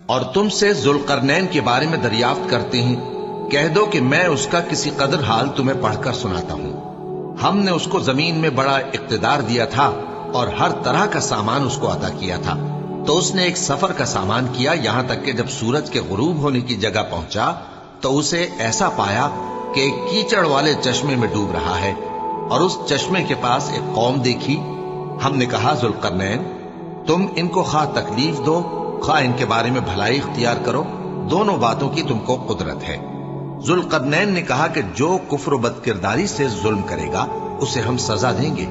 اور تم سے ذوالقرنین کے بارے میں دریافت کرتے ہیں، کہہ دو کہ میں اس کا کسی قدر حال تمہیں پڑھ کر سناتا ہوں۔ ہم نے اس کو زمین میں بڑا اقتدار دیا تھا اور ہر طرح کا سامان اس کو عطا کیا تھا، تو اس نے ایک سفر کا سامان کیا، یہاں تک کہ جب سورج کے غروب ہونے کی جگہ پہنچا تو اسے ایسا پایا کہ ایک کیچڑ والے چشمے میں ڈوب رہا ہے، اور اس چشمے کے پاس ایک قوم دیکھی۔ ہم نے کہا ذوالقرنین، تم ان کو خواہ تکلیف دو خواہ ان کے بارے میں بھلائی اختیار کرو، دونوں باتوں کی تم کو قدرت ہے۔ ذوالقرنین نے کہا کہ جو کفر و بدکرداری سے ظلم کرے گا اسے ہم سزا دیں گے،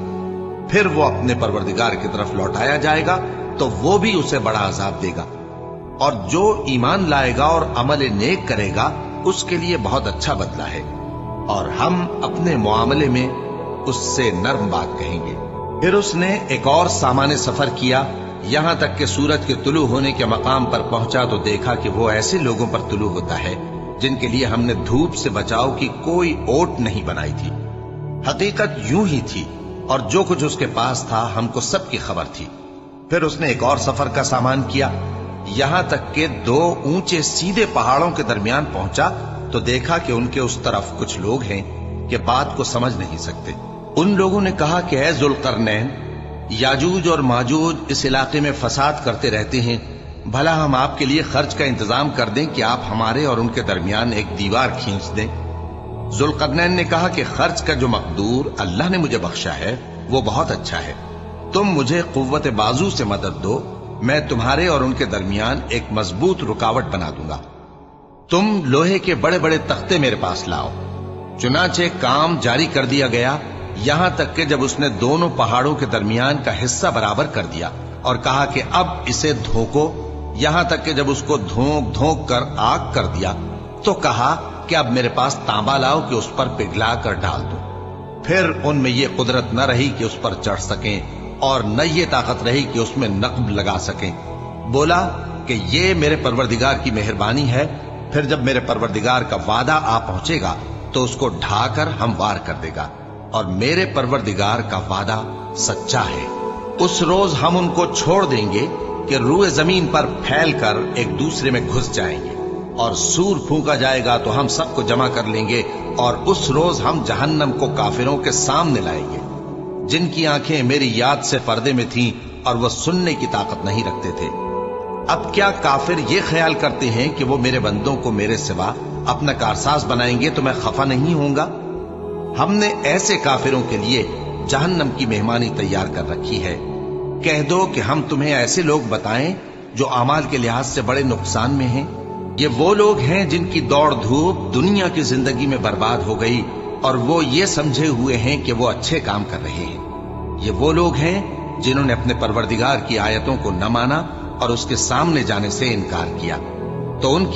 پھر وہ اپنے پروردگار کی طرف لوٹایا جائے گا تو وہ بھی اسے بڑا عذاب دے گا، اور جو ایمان لائے گا اور عمل نیک کرے گا اس کے لیے بہت اچھا بدلہ ہے، اور ہم اپنے معاملے میں اس سے نرم بات کہیں گے۔ پھر اس نے ایک اور سامان سفر کیا، یہاں تک کہ سورج کے طلوع ہونے کے مقام پر پہنچا تو دیکھا کہ وہ ایسے لوگوں پر طلوع ہوتا ہے جن کے لیے ہم نے دھوپ سے بچاؤ کی کوئی اوٹ نہیں بنائی تھی۔ حقیقت یوں ہی تھی، اور جو کچھ اس کے پاس تھا ہم کو سب کی خبر تھی۔ پھر اس نے ایک اور سفر کا سامان کیا، یہاں تک کہ دو اونچے سیدھے پہاڑوں کے درمیان پہنچا تو دیکھا کہ ان کے اس طرف کچھ لوگ ہیں کہ بات کو سمجھ نہیں سکتے۔ ان لوگوں نے کہا کہ اے ذوالقرنین، یاجوج اور ماجوج اس علاقے میں فساد کرتے رہتے ہیں، بھلا ہم آپ کے لیے خرچ کا انتظام کر دیں کہ آپ ہمارے اور ان کے درمیان ایک دیوار کھینچ دیں۔ ذوالقرنین نے کہا کہ خرچ کا جو مقدور اللہ نے مجھے بخشا ہے وہ بہت اچھا ہے، تم مجھے قوت بازو سے مدد دو، میں تمہارے اور ان کے درمیان ایک مضبوط رکاوٹ بنا دوں گا۔ تم لوہے کے بڑے بڑے تختے میرے پاس لاؤ۔ چنانچہ کام جاری کر دیا گیا، یہاں تک کہ جب اس نے دونوں پہاڑوں کے درمیان کا حصہ برابر کر دیا اور کہا کہ اب اسے دھوکو، یہاں تک کہ جب اس کو دھونک دھونک کر آگ کر دیا تو کہا کہ اب میرے پاس تانبا لاؤ کہ اس پر پگھلا کر ڈال دو۔ پھر ان میں یہ قدرت نہ رہی کہ اس پر چڑھ سکیں، اور نہ یہ طاقت رہی کہ اس میں نقب لگا سکیں۔ بولا کہ یہ میرے پروردگار کی مہربانی ہے، پھر جب میرے پروردگار کا وعدہ آ پہنچے گا تو اس کو ڈھا کر ہموار کر دے گا، اور میرے پروردگار کا وعدہ سچا ہے۔ اس روز ہم ان کو چھوڑ دیں گے کہ روئے زمین پر پھیل کر ایک دوسرے میں گھس جائیں گے، اور سور پھونکا جائے گا تو ہم سب کو جمع کر لیں گے، اور اس روز ہم جہنم کو کافروں کے سامنے لائیں گے، جن کی آنکھیں میری یاد سے پردے میں تھیں اور وہ سننے کی طاقت نہیں رکھتے تھے۔ اب کیا کافر یہ خیال کرتے ہیں کہ وہ میرے بندوں کو میرے سوا اپنا کارساز بنائیں گے تو میں خفا نہیں ہوں گا؟ ہم نے ایسے کافروں کے لیے جہنم کی مہمانی تیار کر رکھی ہے۔ کہہ دو کہ ہم تمہیں ایسے لوگ بتائیں جو اعمال کے لحاظ سے بڑے نقصان میں ہیں۔ یہ وہ لوگ ہیں جن کی دوڑ دھوپ دنیا کی زندگی میں برباد ہو گئی، اور وہ یہ سمجھے ہوئے ہیں کہ وہ اچھے کام کر رہے ہیں۔ یہ وہ لوگ ہیں جنہوں نے اپنے پروردگار کی آیتوں کو نہ مانا اور اس کے سامنے جانے سے انکار کیا، تو ان کی